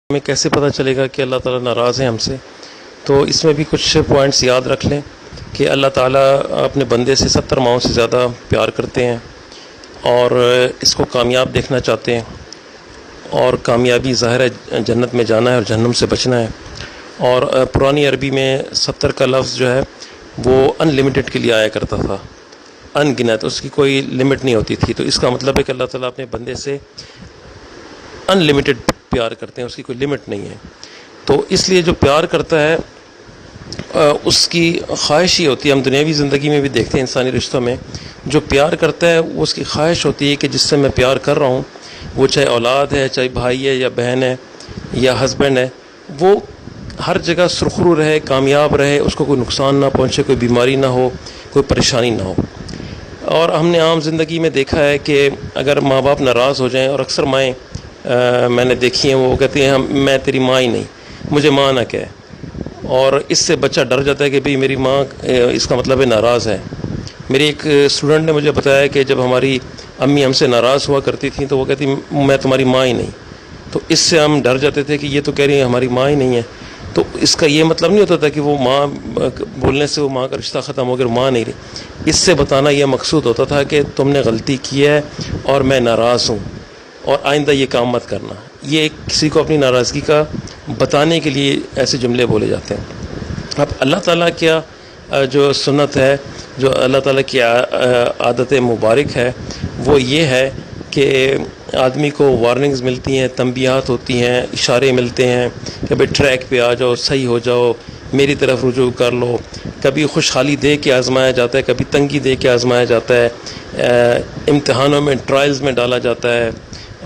ہمیں کیسے پتہ چلے گا کہ اللہ تعالیٰ ناراض ہیں ہم سے؟ تو اس میں بھی کچھ پوائنٹس یاد رکھ لیں کہ اللہ تعالیٰ اپنے بندے سے 70 ماؤں سے زیادہ پیار کرتے ہیں اور اس کو کامیاب دیکھنا چاہتے ہیں، اور کامیابی ظاہر ہے جنت میں جانا ہے اور جہنم سے بچنا ہے۔ اور پرانی عربی میں 70 کا لفظ جو ہے وہ ان لمیٹڈ کے لیے آیا کرتا تھا، ان گنت، اس کی کوئی لمٹ نہیں ہوتی تھی۔ تو اس کا مطلب ہے کہ اللہ تعالیٰ اپنے بندے سے ان لمیٹڈ پیار کرتے ہیں، اس کی کوئی لمٹ نہیں ہے۔ تو اس لیے جو پیار کرتا ہے اس کی خواہش ہی ہوتی ہے، ہم دنیاوی زندگی میں بھی دیکھتے ہیں انسانی رشتوں میں، جو پیار کرتا ہے وہ اس کی خواہش ہوتی ہے کہ جس سے میں پیار کر رہا ہوں، وہ چاہے اولاد ہے، چاہے بھائی ہے یا بہن ہے یا ہسبینڈ ہے، وہ ہر جگہ سرخرو رہے، کامیاب رہے، اس کو کوئی نقصان نہ پہنچے، کوئی بیماری نہ ہو، کوئی پریشانی نہ ہو۔ اور ہم نے عام زندگی میں دیکھا ہے کہ اگر ماں باپ ناراض ہو جائیں، اور اکثر مائیں میں نے دیکھی ہیں، وہ کہتی ہیں میں تیری ماں ہی نہیں، مجھے ماں نہ کہے، اور اس سے بچہ ڈر جاتا ہے کہ بھئی میری ماں اس کا مطلب ہے ناراض ہے۔ میری ایک اسٹوڈنٹ نے مجھے بتایا کہ جب ہماری امی ہم سے ناراض ہوا کرتی تھیں تو وہ کہتی میں تمہاری ماں ہی نہیں، تو اس سے ہم ڈر جاتے تھے کہ یہ تو کہہ رہی ہے ہماری ماں ہی نہیں ہے۔ تو اس کا یہ مطلب نہیں ہوتا تھا کہ وہ ماں بولنے سے وہ ماں کا رشتہ ختم ہو گیا، ماں نہیں رہی۔ اس سے بتانا یہ مقصود ہوتا تھا کہ تم نے غلطی کی ہے اور میں ناراض ہوں، اور آئندہ یہ کام مت کرنا۔ یہ کسی کو اپنی ناراضگی کا بتانے کے لیے ایسے جملے بولے جاتے ہیں۔ اب اللہ تعالیٰ کیا جو سنت ہے، جو اللہ تعالیٰ کی عادت مبارک ہے، وہ یہ ہے کہ آدمی کو وارننگز ملتی ہیں، تنبیہات ہوتی ہیں، اشارے ملتے ہیں کہ بھئی ٹریک پہ آ جاؤ، صحیح ہو جاؤ، میری طرف رجوع کر لو۔ کبھی خوشحالی دے کے آزمایا جاتا ہے، کبھی تنگی دے کے آزمایا جاتا ہے، امتحانوں میں، ٹرائلز میں ڈالا جاتا ہے،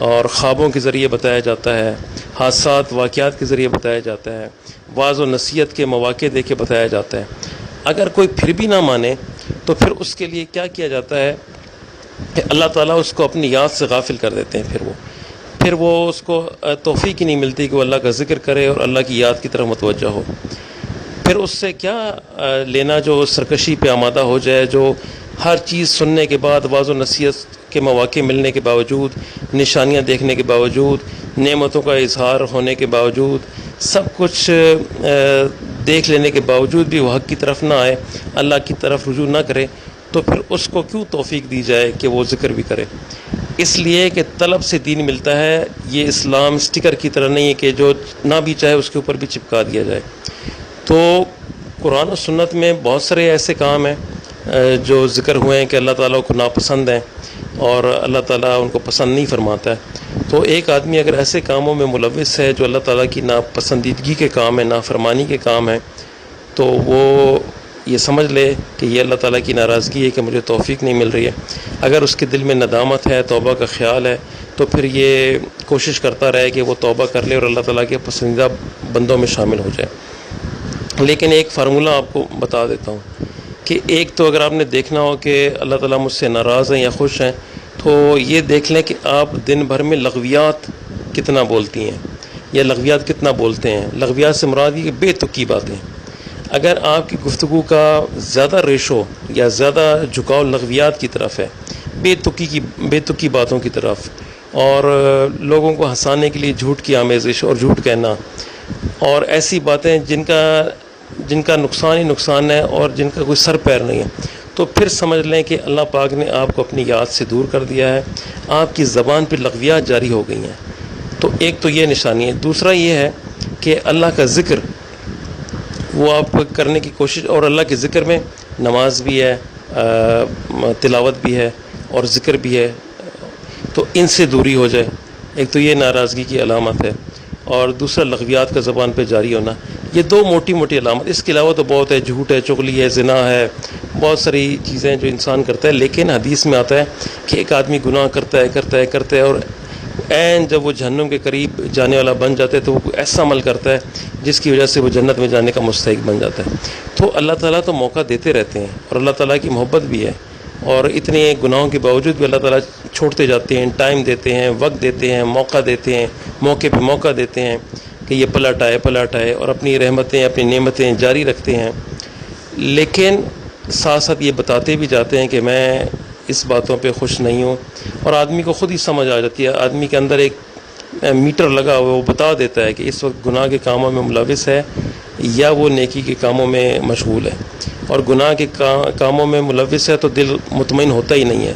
اور خوابوں کے ذریعے بتایا جاتا ہے، حادثات واقعات کے ذریعے بتایا جاتا ہے، وعظ و نصیحت کے مواقع دے کے بتایا جاتا ہے۔ اگر کوئی پھر بھی نہ مانے تو پھر اس کے لیے کیا کیا جاتا ہے کہ اللہ تعالیٰ اس کو اپنی یاد سے غافل کر دیتے ہیں۔ پھر وہ اس کو توفیق ہی نہیں ملتی کہ وہ اللہ کا ذکر کرے اور اللہ کی یاد کی طرف متوجہ ہو۔ پھر اس سے کیا لینا جو سرکشی پہ آمادہ ہو جائے، جو ہر چیز سننے کے بعد، وعظ و نصیحت کے مواقع ملنے کے باوجود، نشانیاں دیکھنے کے باوجود، نعمتوں کا اظہار ہونے کے باوجود، سب کچھ دیکھ لینے کے باوجود بھی وہ حق کی طرف نہ آئے، اللہ کی طرف رجوع نہ کرے، تو پھر اس کو کیوں توفیق دی جائے کہ وہ ذکر بھی کرے؟ اس لیے کہ طلب سے دین ملتا ہے۔ یہ اسلام سٹیکر کی طرح نہیں ہے کہ جو نہ بھی چاہے اس کے اوپر بھی چپکا دیا جائے۔ تو قرآن و سنت میں بہت سارے ایسے کام ہیں جو ذکر ہوئے ہیں کہ اللہ تعالیٰ کو ناپسند ہیں اور اللہ تعالیٰ ان کو پسند نہیں فرماتا ہے۔ تو ایک آدمی اگر ایسے کاموں میں ملوث ہے جو اللہ تعالیٰ کی ناپسندیدگی کے کام ہیں، نافرمانی کے کام ہیں، تو وہ یہ سمجھ لے کہ یہ اللہ تعالیٰ کی ناراضگی ہے کہ مجھے توفیق نہیں مل رہی ہے۔ اگر اس کے دل میں ندامت ہے، توبہ کا خیال ہے، تو پھر یہ کوشش کرتا رہے کہ وہ توبہ کر لے اور اللہ تعالیٰ کے پسندیدہ بندوں میں شامل ہو جائے۔ لیکن ایک فارمولہ آپ کو بتا دیتا ہوں کہ ایک تو اگر آپ نے دیکھنا ہو کہ اللہ تعالیٰ مجھ سے ناراض ہیں یا خوش ہیں، تو یہ دیکھ لیں کہ آپ دن بھر میں لغویات کتنا بولتی ہیں یا لغویات کتنا بولتے ہیں۔ لغویات سے مراد یہ کہ بے تکی باتیں۔ اگر آپ کی گفتگو کا زیادہ ریشو یا زیادہ جھکاؤ لغویات کی طرف ہے، بے تکی باتوں کی طرف، اور لوگوں کو ہنسانے کے لیے جھوٹ کی آمیزش اور جھوٹ کہنا، اور ایسی باتیں جن کا نقصان ہی نقصان ہے اور جن کا کوئی سر پیر نہیں ہے، تو پھر سمجھ لیں کہ اللہ پاک نے آپ کو اپنی یاد سے دور کر دیا ہے، آپ کی زبان پہ لغویات جاری ہو گئی ہیں۔ تو ایک تو یہ نشانی ہے۔ دوسرا یہ ہے کہ اللہ کا ذکر وہ آپ کرنے کی کوشش، اور اللہ کے ذکر میں نماز بھی ہے، تلاوت بھی ہے اور ذکر بھی ہے، تو ان سے دوری ہو جائے۔ ایک تو یہ ناراضگی کی علامت ہے، اور دوسرا لغویات کا زبان پہ جاری ہونا۔ یہ دو موٹی موٹی علامت، اس کے علاوہ تو بہت ہے، جھوٹ ہے، چغلی ہے، زنا ہے، بہت ساری چیزیں جو انسان کرتا ہے۔ لیکن حدیث میں آتا ہے کہ ایک آدمی گناہ کرتا ہے اور عین جب وہ جہنم کے قریب جانے والا بن جاتا ہے تو وہ ایسا عمل کرتا ہے جس کی وجہ سے وہ جنت میں جانے کا مستحق بن جاتا ہے۔ تو اللہ تعالیٰ تو موقع دیتے رہتے ہیں، اور اللہ تعالیٰ کی محبت بھی ہے، اور اتنے گناہوں کے باوجود بھی اللہ تعالیٰ چھوڑتے جاتے ہیں، ٹائم دیتے ہیں، وقت دیتے ہیں، موقع دیتے ہیں، موقع پہ موقع دیتے ہیں کہ یہ پلٹ آئے اور اپنی رحمتیں، اپنی نعمتیں جاری رکھتے ہیں۔ لیکن ساتھ ساتھ یہ بتاتے بھی جاتے ہیں کہ میں اس باتوں پہ خوش نہیں ہوں، اور آدمی کو خود ہی سمجھ آ جاتی ہے۔ آدمی کے اندر ایک میٹر لگا ہوا وہ بتا دیتا ہے کہ اس وقت گناہ کے کاموں میں ملوث ہے یا وہ نیکی کے کاموں میں مشغول ہے. اور گناہ کے کاموں میں ملوث ہے تو دل مطمئن ہوتا ہی نہیں ہے.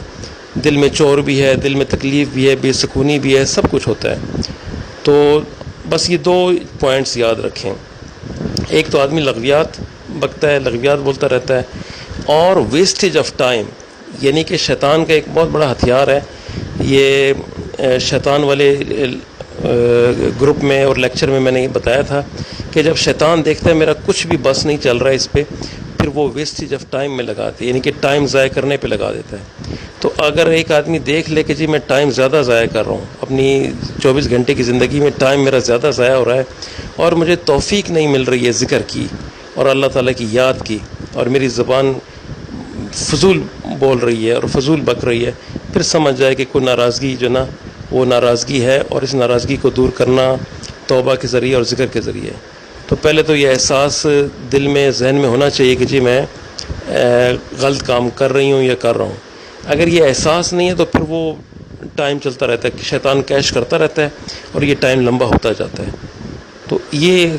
دل میں چور بھی ہے, دل میں تکلیف بھی ہے, بے سکونی بھی ہے, سب کچھ ہوتا ہے. تو بس یہ 2 پوائنٹس یاد رکھیں. ایک تو آدمی لغویات بکتا ہے, لغویات بولتا رہتا ہے, اور ویسٹیج آف ٹائم, یعنی کہ شیطان کا ایک بہت بڑا ہتھیار ہے. یہ شیطان والے گروپ میں اور لیکچر میں نے یہ بتایا تھا کہ جب شیطان دیکھتا ہے میرا کچھ بھی بس نہیں چل رہا ہے اس پہ, پھر وہ ویسٹیج آف ٹائم میں لگاتے, یعنی کہ ٹائم ضائع کرنے پہ لگا دیتا ہے. تو اگر ایک آدمی دیکھ لے کہ جی میں ٹائم زیادہ ضائع کر رہا ہوں, اپنی 24 گھنٹے کی زندگی میں ٹائم میرا زیادہ ضائع ہو رہا ہے, اور مجھے توفیق نہیں مل رہی ہے ذکر کی اور اللہ تعالیٰ کی یاد کی, اور میری زبان فضول بول رہی ہے اور فضول بک رہی ہے, پھر سمجھ جائے کہ کوئی ناراضگی جو نا وہ ناراضگی ہے, اور اس ناراضگی کو دور کرنا توبہ کے ذریعے اور ذکر کے ذریعے. تو پہلے تو یہ احساس دل میں ذہن میں ہونا چاہیے کہ جی میں غلط کام کر رہی ہوں یا کر رہا ہوں. اگر یہ احساس نہیں ہے تو پھر وہ ٹائم چلتا رہتا ہے, شیطان کیش کرتا رہتا ہے اور یہ ٹائم لمبا ہوتا جاتا ہے. تو یہ